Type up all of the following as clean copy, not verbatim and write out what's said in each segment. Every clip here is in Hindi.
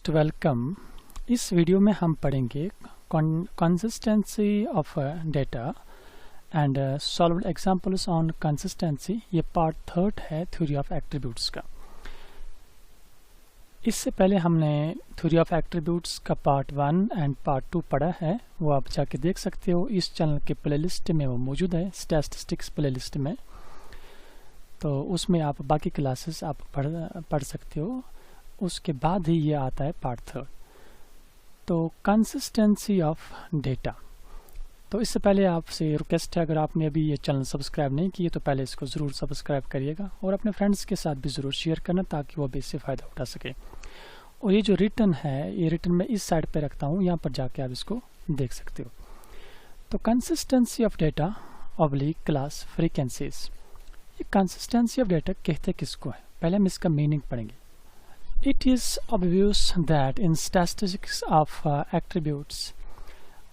Most welcome. इस वीडियो में हम पढ़ेंगे consistency of data and solved examples on consistency. ये पार्ट 3 है थ्योरी ऑफ एट्रीब्यूट्स का। इससे पहले हमने थ्योरी ऑफ एट्रीब्यूट्स का पार्ट 1 एंड पार्ट 2 पढ़ा है, वो आप जाके देख सकते हो। इस चैनल के प्लेलिस्ट में वो मौजूद है, स्टैटिस्टिक्स प्लेलिस्ट में, तो उसमें आप बाकी क्लासेस आप पढ़ सकते हो। उसके बाद ही ये आता है पार्ट 3। तो कंसिस्टेंसी ऑफ डेटा। तो इससे पहले आपसे रिक्वेस्ट है, अगर आपने अभी ये चैनल सब्सक्राइब नहीं किए तो पहले इसको ज़रूर सब्सक्राइब करिएगा और अपने फ्रेंड्स के साथ भी ज़रूर शेयर करना ताकि वो भी इससे फ़ायदा उठा सके। और ये जो रिटर्न है, ये रिटर्न मैं इस साइड पे रखता हूँ, यहाँ पर जाके आप इसको देख सकते हो। तो consistency of data oblique class frequencies. ये कंसिस्टेंसी ऑफ डेटा कहते किसको है, पहले हम इसका मीनिंग पढ़ेंगे। It is obvious that in statistics of attributes,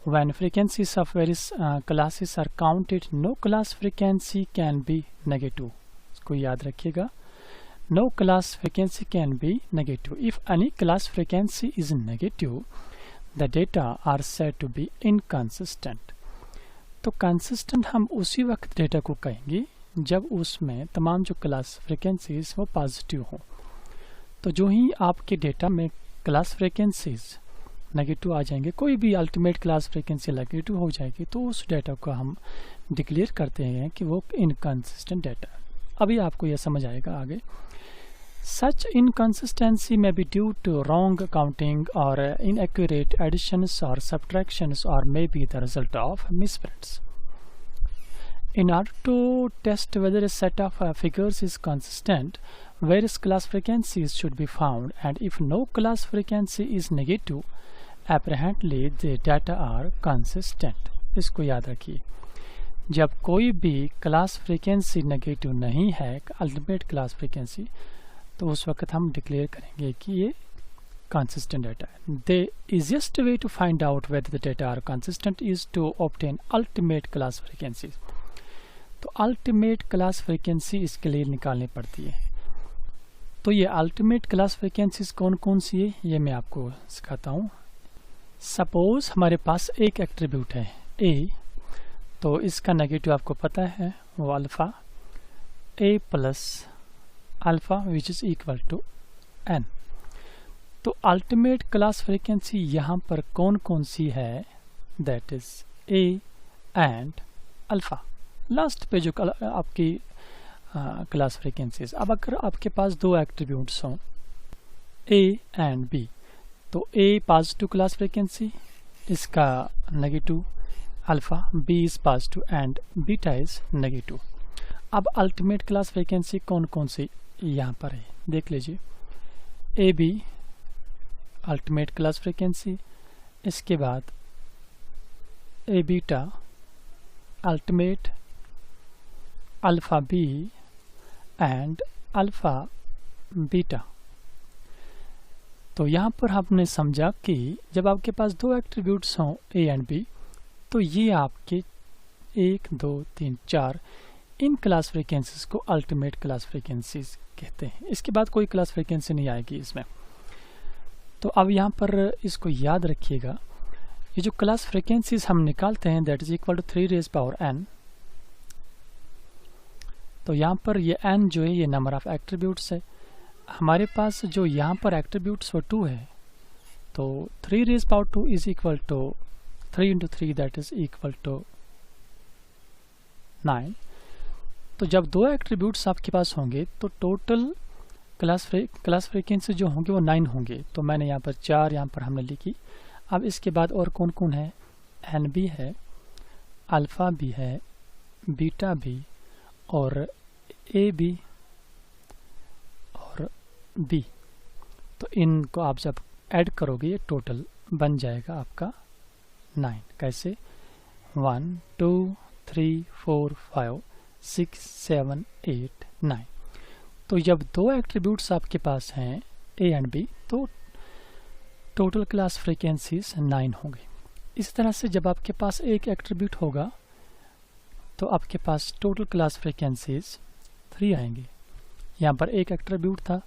when frequencies of various classes are counted, no class frequency can be negative. इसको याद रखिएगा, no class frequency can be negative. If any class frequency is negative, the data are said to be inconsistent. तो consistent हम उसी वक्त डेटा को कहेंगे जब उसमें तमाम जो क्लास फ्रिक्वेंसीज वो पॉजिटिव हों। तो जो ही आपके डेटा में क्लास फ्रिक्वेंसीज नेगेटिव आ जाएंगे, कोई भी अल्टीमेट क्लास फ्रिक्वेंसी नेगेटिव हो जाएगी, तो उस डेटा को हम डिक्लेयर करते हैं कि वो इनकंसिस्टेंट डेटा है। अभी आपको यह समझ आएगा आगे। सच इनकंसिस्टेंसी में be due to wrong counting और इनएक्यूरेट एडिशंस और सब्ट्रैक्शंस और may be the result of misprints. In order to test whether a set of figures is consistent, various class frequencies should be found, and if no class frequency is negative, apparently the data are consistent. इसको याद रखिए, जब कोई भी क्लास फ्रीक्वेंसी नेगेटिव नहीं है, अल्टीमेट क्लास फ्रीक्वेंसी, तो उस वक्त हम डिक्लेयर करेंगे कि ये consistent data है। The easiest way to find out whether the data are consistent is to obtain ultimate class frequencies. तो अल्टीमेट क्लास फ्रीक्वेंसी इसके लिए निकालनी पड़ती है। तो ये अल्टीमेट क्लास फ्रीक्वेंसीज कौन कौन सी है, ये मैं आपको सिखाता हूँ। सपोज हमारे पास एक एट्रीब्यूट है ए, तो इसका नेगेटिव आपको पता है वो alpha A plus alpha which is equal to n. तो अल्टीमेट क्लास फ्रीक्वेंसी यहाँ पर कौन कौन सी है, that is A and alpha. Last पे जो आपकी क्लास फ्रीक्वेंसीज। अब अगर आपके पास दो एट्रीब्यूट्स हों ए एंड बी, तो ए पॉजिटिव क्लास फ्रीक्वेंसी, इसका negative alpha, B is positive and beta is negative. अब अल्टीमेट क्लास फ्रीक्वेंसी कौन कौन सी यहाँ पर है, देख लीजिए। A B ultimate class frequency, इसके बाद A beta ultimate, alpha B and alpha beta. तो यहाँ पर हमने समझा कि जब आपके पास दो एट्रीब्यूट्स हों ए एंड बी, तो ये आपके 1 2 3 4 इन क्लास फ्रीक्वेंसीज को अल्टीमेट क्लास फ्रीक्वेंसीज कहते हैं। इसके बाद कोई क्लास फ्रीक्वेंसी नहीं आएगी इसमें। तो अब यहाँ पर इसको याद रखिएगा, ये जो क्लास फ्रीक्वेंसीज हम निकालते हैं that is equal to 3 raise power n। तो यहाँ पर ये n जो है ये नंबर ऑफ एट्रीब्यूट्स है। हमारे पास जो यहाँ पर एट्रीब्यूट्स वो 2 है, तो 3 raise power 2 is equal to 3 into 3 that is equal to 9। तो जब दो एट्रीब्यूट्स आपके पास होंगे तो टोटल क्लास फ्रीक्वेंसी जो होंगे वो 9 होंगे। तो मैंने यहाँ पर 4 यहाँ पर हमने लिखी। अब इसके बाद और कौन कौन है, एन बी है, अल्फ़ा भी है, बीटा भी और ए बी और बी। तो इनको आप जब ऐड करोगे ये टोटल बन जाएगा आपका 9। कैसे, 1 2 3 4 5 6 7 8 9। तो जब दो एट्रीब्यूट्स आपके पास हैं ए एंड बी, तो टोटल क्लास फ्रीक्वेंसीज 9 होंगी। इस तरह से जब आपके पास एक एट्रीब्यूट होगा तो आपके पास टोटल क्लास फ्रीक्वेंसीज 3 आएंगी। यहाँ पर एक एट्रीब्यूट था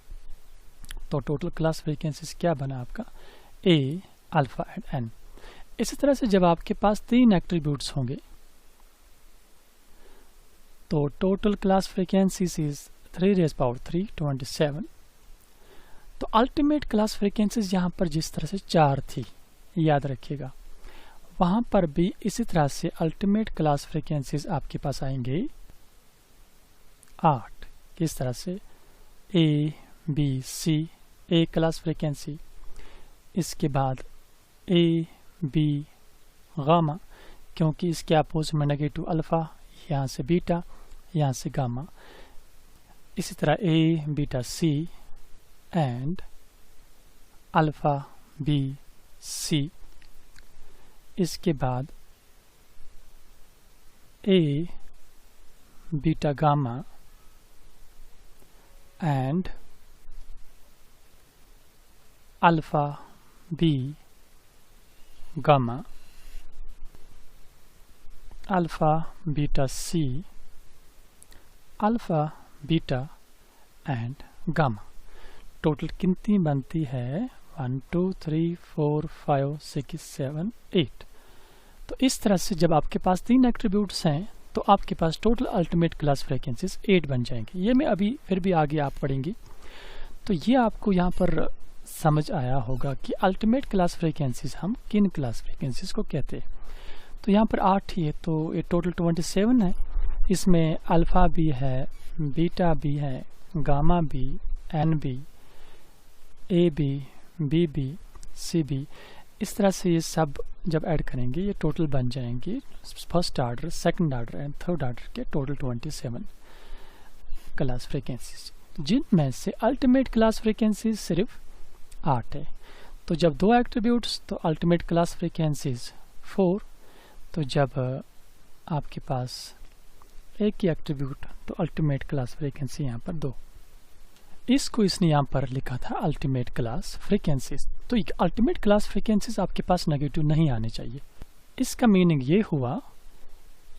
तो टोटल क्लास फ्रीक्वेंसीज क्या बना आपका, ए, अल्फा एंड एन। इसी तरह से जब आपके पास 3 एट्रीब्यूट्स होंगे तो टोटल क्लास फ्रीक्वेंसीज इज 3⁻³ 27। तो अल्टीमेट क्लास फ्रीक्वेंसीज यहाँ पर जिस तरह से 4 थी, याद रखिएगा, वहाँ पर भी इसी तरह से अल्टीमेट क्लास फ्रीक्वेंसीज आपके पास आएंगे 8। किस तरह से, ए, बी, सी, ए क्लास फ्रीक्वेंसी, इसके बाद ए, बी, गामा, क्योंकि इसके अपोजिट में नेगेटिव अल्फा, यहाँ से बीटा, यहाँ से गामा, इसी तरह A, beta, C and alpha, B, C. इसके बाद A, beta, gamma and alpha, B, gamma, alpha, beta, C, alpha, beta and gamma. Total कितनी बनती है, 1 2 3 4 5 6 7 8। तो इस तरह से जब आपके पास 3 एट्रीब्यूट्स हैं तो आपके पास टोटल अल्टीमेट क्लास फ्रीक्वेंसीज 8 बन जाएंगे। ये मैं अभी फिर भी आगे आप पढ़ेंगे। तो ये आपको यहाँ पर समझ आया होगा कि अल्टीमेट क्लास फ्रीक्वेंसीज हम किन क्लास फ्रीक्वेंसीज को कहते हैं। तो यहाँ पर 8 ही है, तो ये टोटल 27 है। इसमें अल्फा भी है, बीटा भी है, गामा भी, एन भी, ए भी, बी भी, सी भी। इस तरह से ये सब जब ऐड करेंगे ये टोटल बन जाएंगे first order, second order and third order के टोटल 27 क्लास फ्रीक्वेंसीज, जिनमें से अल्टीमेट क्लास फ्रीक्वेंसीज सिर्फ 8 है। तो जब 2 एट्रीब्यूट्स तो अल्टीमेट क्लास फ्रीक्वेंसीज 4। तो जब आपके पास एक ही एट्रीब्यूट तो अल्टीमेट क्लास फ्रीक्वेंसी यहाँ पर 2। इसको इसने यहाँ पर लिखा था अल्टीमेट क्लास फ्रीक्वेंसीज। तो अल्टीमेट क्लास फ्रीक्वेंसीज आपके पास नेगेटिव नहीं आने चाहिए। इसका मीनिंग ये हुआ,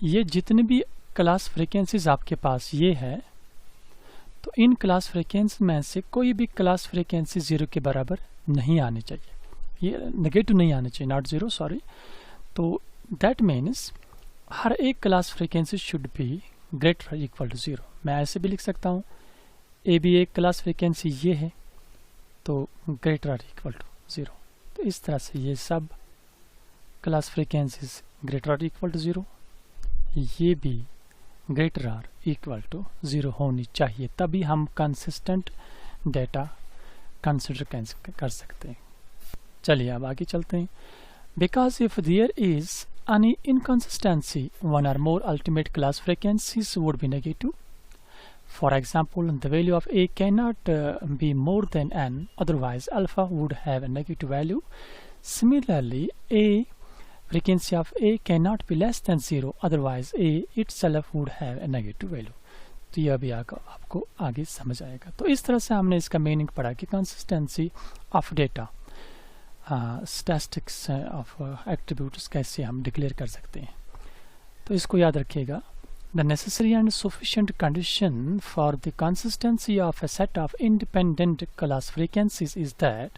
ये जितने भी क्लास फ्रीक्वेंसीज आपके पास ये है, तो इन क्लास फ्रीक्वेंसी में से कोई भी क्लास फ्रीक्वेंसी 0 के बराबर नहीं आनी चाहिए, ये नेगेटिव नहीं आने चाहिए, नॉट 0, सॉरी। तो दैट मीन्स हर एक class frequency should be greater equal to 0। मैं ऐसे भी लिख सकता हूँ, ए भी एक क्लास फ्रीक्वेंसी ये है तो ग्रेटर आर इक्वल टू 0। तो इस तरह से ये सब class frequencies greater or equal to 0, ये भी ग्रेटर आर इक्वल टू 0 होनी चाहिए, तभी हम कंसिस्टेंट डेटा कंसिडर कर सकते हैं। चलिए अब आगे चलते हैं। Because if there is any inconsistency, one or more ultimate class frequencies would be negative. For example, the value of a cannot be more than n, otherwise alpha would have a negative value. Similarly, a frequency of a cannot be less than 0, otherwise a itself would have a negative value. तो यह भी आपको आगे समझ आएगा। तो इस तरह से हमने इसका मीनिंग पढ़ा कि consistency of data, statistics of attributes कैसे हम डिक्लेयर कर सकते हैं। तो इसको याद रखिएगा, the necessary and sufficient condition for the consistency of a set of independent class frequencies is that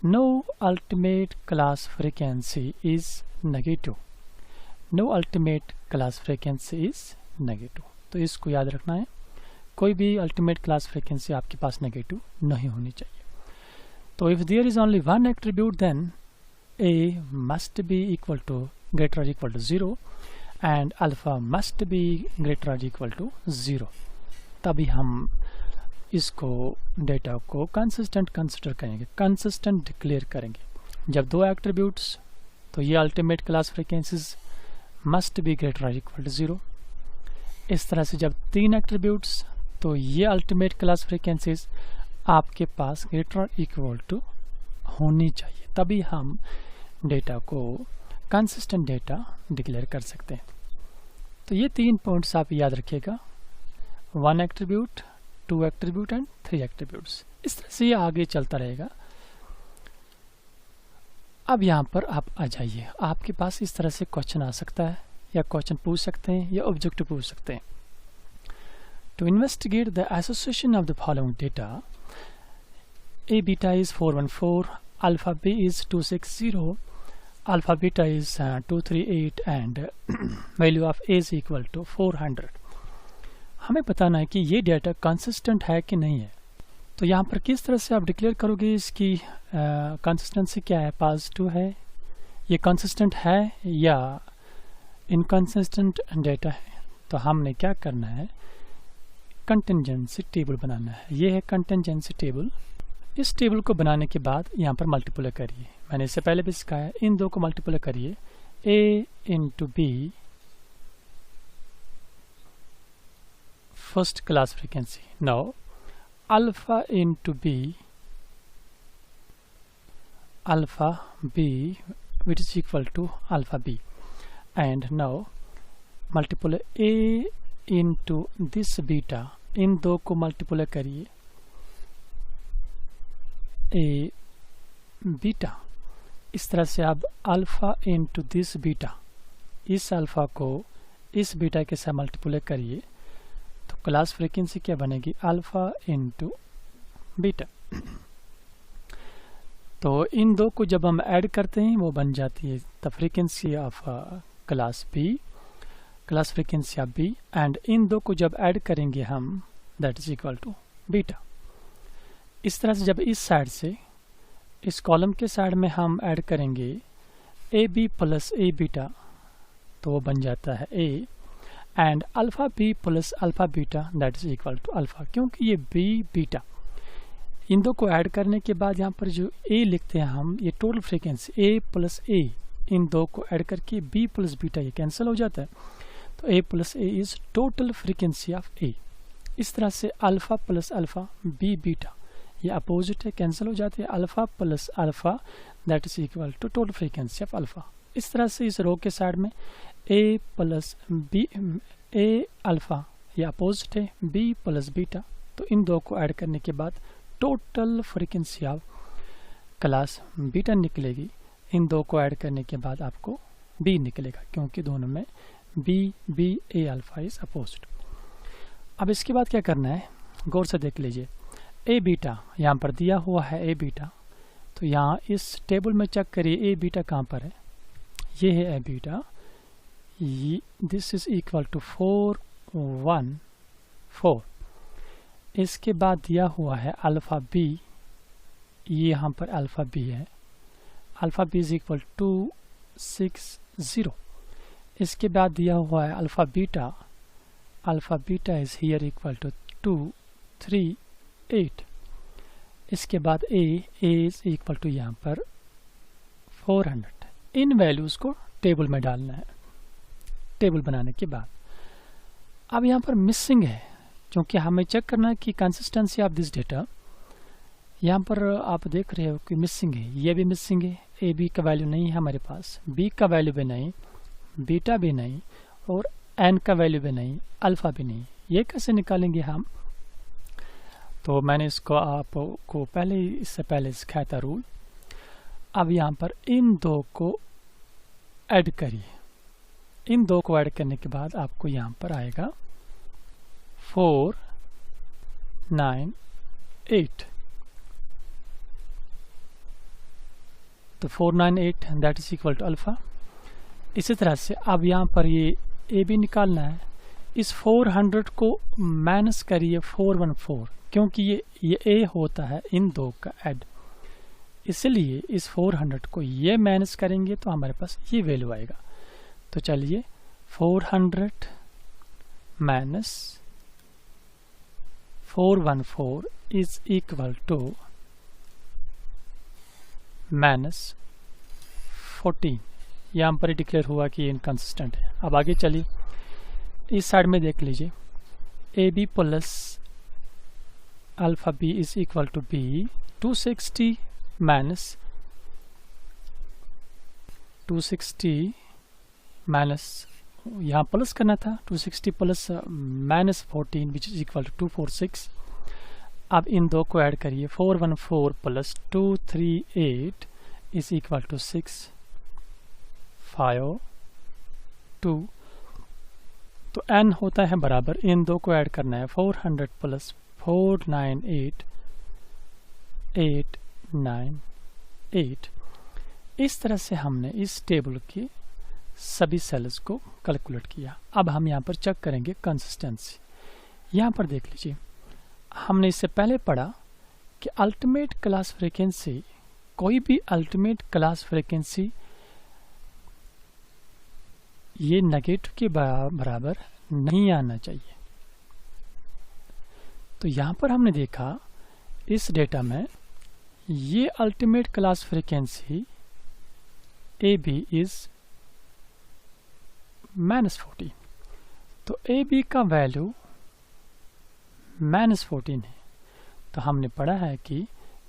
no ultimate class frequency is negative. No ultimate class frequency is negative. तो इसको याद रखना है, कोई भी अल्टीमेट क्लास फ्रीक्वेंसी आपके पास नेगेटिव नहीं होनी चाहिए। So if there is only one attribute, then a must be equal to greater or equal to 0 and alpha must be greater or equal to 0। तभी हम इसको डेटा को कंसिस्टेंट कंसिडर करेंगे, कंसिस्टेंट डिक्लेयर करेंगे। जब 2 एट्रीब्यूट्स तो ये ultimate class frequencies must be greater और इक्वल टू 0। इस तरह से जब 3 एट्रीब्यूट्स तो ये अल्टीमेट क्लास फ्रीक्वेंसीज आपके पास ग्रेटर इक्वल टू होनी चाहिए, तभी हम डेटा को कंसिस्टेंट डेटा डिक्लेयर कर सकते हैं। तो ये 3 पॉइंट्स आप याद रखिएगा, 1 एट्रीब्यूट, 2 एट्रीब्यूट एंड 3 एट्रीब्यूट्स। इस तरह से ये आगे चलता रहेगा। अब यहाँ पर आप आ जाइए, आपके पास इस तरह से क्वेश्चन आ सकता है, या क्वेश्चन पूछ सकते हैं या ऑब्जेक्टिव पूछ सकते हैं। To investigate the association of the following data, A beta is 414, alpha B is 260, alpha beta is 238 and value of A is equal to 400. हमें बताना है कि ये डेटा कंसिस्टेंट है कि नहीं है। तो यहाँ पर किस तरह से आप डिक्लेयर करोगे इसकी कंसिस्टेंसी क्या है, पॉजिटिव है, ये कंसिस्टेंट है या इनकंसिस्टेंट डेटा है। तो हमने क्या करना है, कंटिंजेंसी टेबल बनाना है। ये है कंटिंजेंसी टेबल। इस टेबल को बनाने के बाद यहाँ पर मल्टीप्लाई करिए, मैंने इससे पहले भी सिखाया, इन दो को मल्टीप्लाई करिए, A into B first class frequency, now alpha into B, alpha B which is equal to alpha b, and now multiply A into this beta, इन दो को मल्टीप्लाई करिए, A बीटा। इस तरह से आप अल्फा इंटू दिस बीटा, इस अल्फा को इस बीटा के साथ मल्टीप्लाई करिए, तो क्लास फ्रीक्वेंसी क्या बनेगी, अल्फा इंटू बीटा। तो इन दो को जब हम ऐड करते हैं वो बन जाती है the frequency of class B, class frequency of B, and इन दो को जब ऐड करेंगे हम that is equal to beta. इस तरह से जब इस साइड से इस कॉलम के साइड में हम ऐड करेंगे A B plus A beta, तो वो बन जाता है A, and alpha B plus alpha beta that is equal to alpha, क्योंकि ये बी बीटा। इन दो को ऐड करने के बाद यहाँ पर जो A लिखते हैं हम, ये total frequency A plus A, इन दो को ऐड करके B प्लस बीटा ये कैंसिल हो जाता है, तो A plus A is total frequency of A। इस तरह से alpha plus alpha B beta ये अपोजिट है, कैंसिल हो जाते हैं, alpha plus alpha that is equal to total frequency of alpha. इस तरह से इस रो के साइड में A plus B, A alpha ये अपोजिट है, B प्लस बीटा, तो इन दो को ऐड करने के बाद total frequency of class beta निकलेगी। इन दो को ऐड करने के बाद आपको बी निकलेगा, क्योंकि दोनों में B A alpha is opposite. अब इसके बाद क्या करना है, गौर से देख लीजिए, ए बीटा यहाँ पर दिया हुआ है ए बीटा, तो यहाँ इस टेबल में चेक करिए ए बीटा कहाँ पर है, ये है A beta, this is equal to 414। इसके बाद दिया हुआ है अल्फा बी, ये यहाँ पर अल्फा बी है, अल्फा बी इज इक्वल 260। इसके बाद दिया हुआ है alpha beta is here equal to 238। इसके बाद ए इज इक्वल टू यहाँ पर 400। इन वैल्यूज को टेबल में डालना है। टेबल बनाने के बाद अब यहाँ पर मिसिंग है, क्योंकि हमें चेक करना है कि कंसिस्टेंसी ऑफ दिस डेटा। यहाँ पर आप देख रहे हो कि मिसिंग है, ये भी मिसिंग है, ए बी का वैल्यू नहीं है हमारे पास, बी का वैल्यू भी नहीं, बीटा भी नहीं, और एन का वैल्यू भी नहीं, अल्फा भी नहीं। ये कैसे निकालेंगे हम, तो मैंने इसको आपको इससे पहले सिखाया था रूल। अब यहाँ पर इन दो को ऐड करिए, इन दो को ऐड करने के बाद आपको यहाँ पर आएगा 498। तो 498 that is equal to alpha. इसी तरह से अब यहाँ पर ये ए बी निकालना है, इस 400 को माइनस करिए 414, क्योंकि ये ए होता है इन दो का ऐड, इसलिए इस 400 को ये माइनस करेंगे तो हमारे पास ये वैल्यू आएगा। तो चलिए 400 minus 414 is equal to minus 14। यहाँ पर डिक्लेयर हुआ कि इनकंसिस्टेंट है। अब आगे चलिए, इस साइड में देख लीजिए, A B plus alpha B is equal to B, 260 minus 260 minus, यहाँ प्लस करना था, 260 plus minus 14 which is equal to 246। अब इन दो को ऐड करिए, 414 प्लस 238 इज इक्वल टू 652। तो n होता है बराबर, इन दो को ऐड करना है, 400 प्लस 498 8, 9, 8। इस तरह से हमने इस टेबल के सभी सेल्स को कैलकुलेट किया। अब हम यहाँ पर चेक करेंगे कंसिस्टेंसी। यहाँ पर देख लीजिए, हमने इससे पहले पढ़ा कि अल्टीमेट क्लास फ्रीक्वेंसी, कोई भी अल्टीमेट क्लास फ्रीक्वेंसी ये नेगेटिव के बराबर नहीं आना चाहिए। तो यहाँ पर हमने देखा इस डेटा में ये ultimate class frequency AB is -14। तो AB का वैल्यू -14 है। तो हमने पढ़ा है कि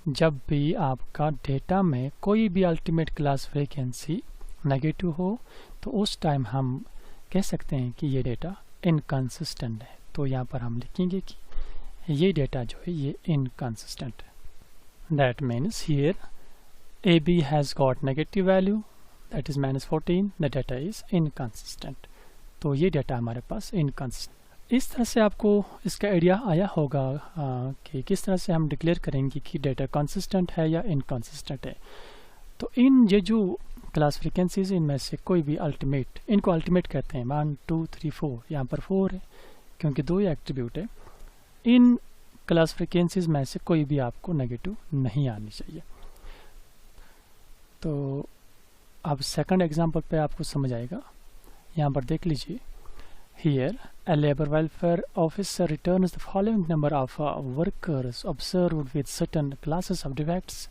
जब भी आपका डेटा में कोई भी अल्टीमेट क्लास फ्रीक्वेंसी नेगेटिव हो तो उस टाइम हम कह सकते हैं कि ये डेटा इनकंसिस्टेंट है। तो यहाँ पर हम लिखेंगे कि ये डेटा जो है ये इनकंसिस्टेंट है। That means here AB has got negative value that is -14, the data is inconsistent. तो ये डेटा हमारे पास इनकंसिस्टेंट। इस तरह से आपको इसका आइडिया आया होगा कि किस तरह से हम डिक्लेयर करेंगे कि डेटा कंसिस्टेंट है या इनकंसिस्टेंट है। तो इन ये जो क्लास फ्रीक्वेंसीज इनमें से कोई भी अल्टीमेट, इनको अल्टीमेट कहते हैं, 1, 2, 3, 4, यहाँ पर 4 है क्योंकि 2 ही एट्रीब्यूट है। इन क्लास फ्रीक्वेंसीज में से कोई भी आपको नेगेटिव नहीं आनी चाहिए। तो अब सेकंड एग्जांपल पे आपको समझ आएगा। यहाँ पर देख लीजिए, here a labor welfare officer returns the following number of workers observed with certain classes of defects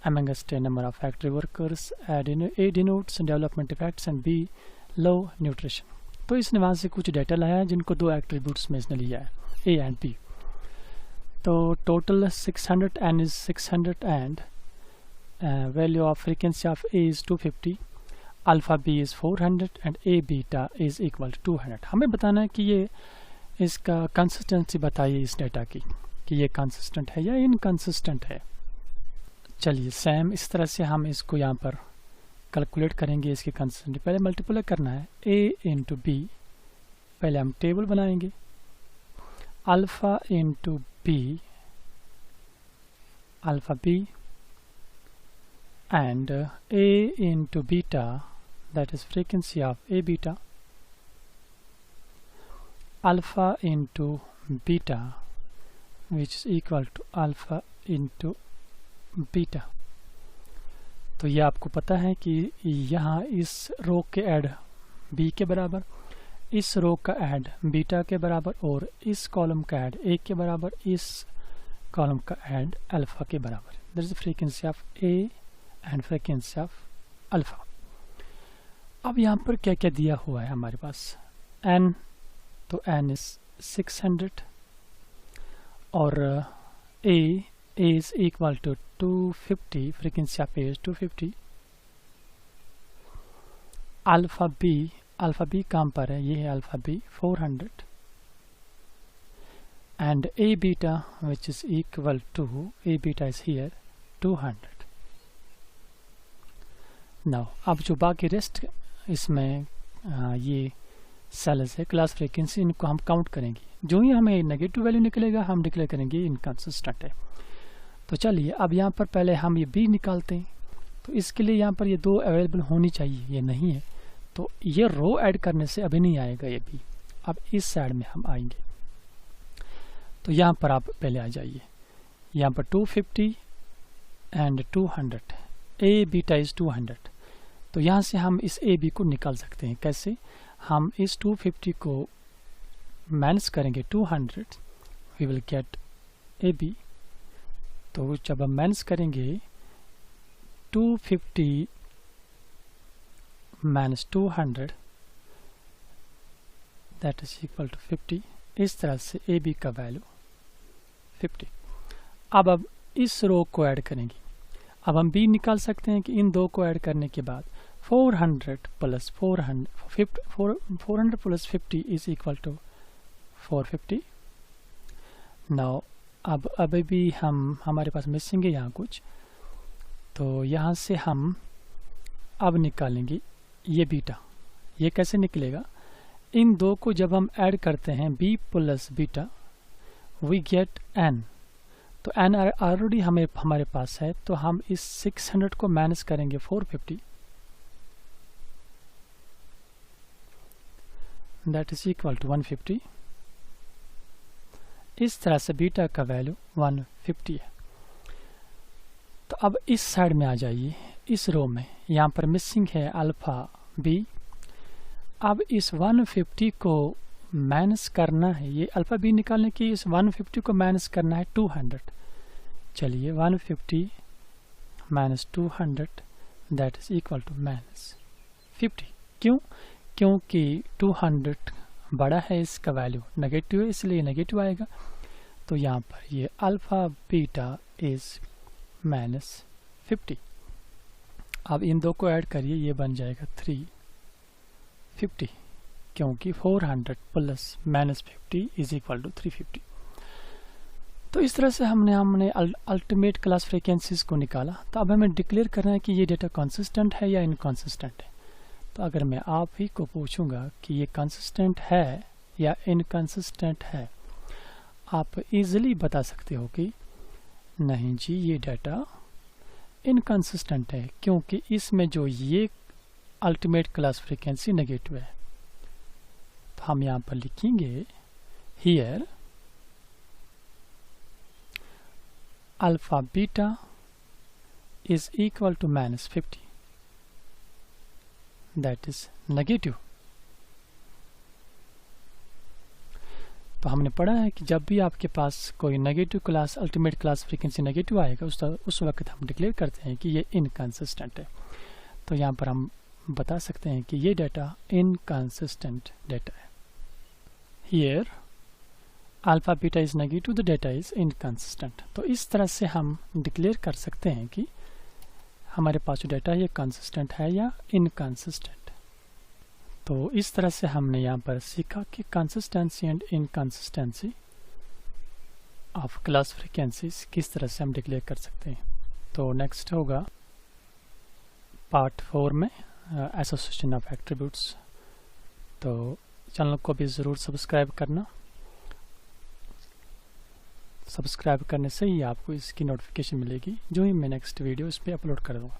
amongst a number of factory workers. A denotes development defects and B low nutrition। तो इसने वहाँ से कुछ डेटा लाया है जिनको 2 एट्रीब्यूट्स में इसने लिया है, A and B। तो total 600, N is 600 and value of frequency of A is 250, alpha B is 400 and A beta is equal to 200। हमें बताना है कि ये इसका कंसिस्टेंसी बताइए इस डेटा की कि ये कंसिस्टेंट है या इनकंसिस्टेंट है। चलिए सेम इस तरह से हम इसको यहाँ पर कैलकुलेट करेंगे इसकी कंसिस्टेंसी। पहले मल्टीप्लाई करना है A इंटू B। पहले हम टेबल बनाएंगे, alpha into B, alpha B and A into beta, that is frequency of A beta, alpha into beta which is equal to alpha into beta। तो ये आपको पता है कि यहाँ इस रो के ऐड B के बराबर, इस रो का ऐड बीटा के बराबर और इस कॉलम का ऐड A के बराबर, इस कॉलम का ऐड अल्फा के बराबर। That is frequency of A and frequency of alpha. अब यहाँ पर क्या क्या दिया हुआ है हमारे पास, n, तो n इज 600 और A is equal to 250, frequency of A is 250। Alpha B कहाँ पर है, ये है alpha B 400 and A beta which is equal to, A beta is here 200। Now अब जो बाकी रेस्ट इसमें ये सेल्स है क्लास फ्रीक्वेंसी, इनको हम काउंट करेंगे। जो ही हमें नेगेटिव वैल्यू निकलेगा हम डिक्लेयर करेंगे इनकंसिस्टेंट है। तो चलिए अब यहाँ पर पहले हम ये B निकालते हैं। तो इसके लिए यहाँ पर ये 2 अवेलेबल होनी चाहिए, ये नहीं है तो ये रो ऐड करने से अभी नहीं आएगा ये B। अब इस साइड में हम आएंगे तो यहाँ पर आप पहले आ जाइए, यहाँ पर 250 एंड 200, A बीटा इज 200। तो यहाँ से हम इस A B को निकाल सकते हैं। कैसे, हम इस 250 को माइनस करेंगे 200, we will get A B। तो जब हम माइनस करेंगे 250 minus 200 that is equal to 50। इस तरह से A B का वैल्यू 50। अब इस रो को ऐड करेंगे। अब हम B निकाल सकते हैं कि इन 2 को ऐड करने के बाद 400 plus 400 plus 50 is equal to 450। Now अब अभी भी हमारे पास मिसिंग है यहाँ कुछ, तो यहाँ से हम अब निकालेंगे ये बीटा। ये कैसे निकलेगा, इन 2 को जब हम ऐड करते हैं B plus beta we get N। तो n ऑलरेडी हमारे पास है, तो हम इस 600 को माइनस करेंगे 450, दैट इज इक्वल टू 150। इस तरह से बीटा का वैल्यू 150 है। तो अब इस साइड में आ जाइए, इस रो में यहाँ पर मिसिंग है अल्फा बी। अब इस 150 को माइनस करना है, ये अल्फा बी निकालने की इस 150 को माइनस करना है 200। चलिए 150 minus 200 that is equal to minus 50। क्यों? क्योंकि 200 बड़ा है, इसका वैल्यू नेगेटिव है, इसलिए नेगेटिव आएगा। तो यहाँ पर ये अल्फा बीटा इज माइनस 50। अब इन दो को ऐड करिए, ये बन जाएगा 350, क्योंकि 400 plus minus 50 is equal to 350। तो इस तरह से हमने अल्टीमेट क्लास फ्रीक्वेंसीज को निकाला। तो अब हमें डिक्लेयर करना है कि ये डेटा कंसिस्टेंट है या इनकंसिस्टेंट है। तो अगर मैं आप ही को पूछूंगा कि ये कंसिस्टेंट है या इनकंसिस्टेंट है, आप इजीली बता सकते हो कि नहीं जी ये डाटा इनकंसिस्टेंट है, क्योंकि इसमें जो ये अल्टीमेट क्लास फ्रीक्वेंसी नेगेटिव है। तो हम यहाँ पर लिखेंगे here alpha beta is equal to minus 50, that is negative. तो हमने पढ़ा है कि जब भी आपके पास कोई negative class ultimate class frequency negative आएगा, उस वक्त हम डिक्लेयर करते हैं कि ये इनकंसिस्टेंट है। तो यहाँ पर हम बता सकते हैं कि ये डाटा इनकंसिस्टेंट डाटा है। Here alpha beta is negative, the data is inconsistent. तो इस तरह से हम डिक्लेयर कर सकते हैं कि हमारे पास जो डाटा है ये कंसिस्टेंट है या इनकंसिस्टेंट। तो इस तरह से हमने यहाँ पर सीखा कि consistency and inconsistency of class frequencies किस तरह से हम डिक्लेयर कर सकते हैं। तो नेक्स्ट होगा पार्ट 4 में एसोसिएशन ऑफ एट्रीब्यूट्स। तो चैनल को भी ज़रूर सब्सक्राइब करना। सब्सक्राइब करने से ही आपको इसकी नोटिफिकेशन मिलेगी जो ही मैं नेक्स्ट वीडियो इस पर अपलोड कर दूँगा।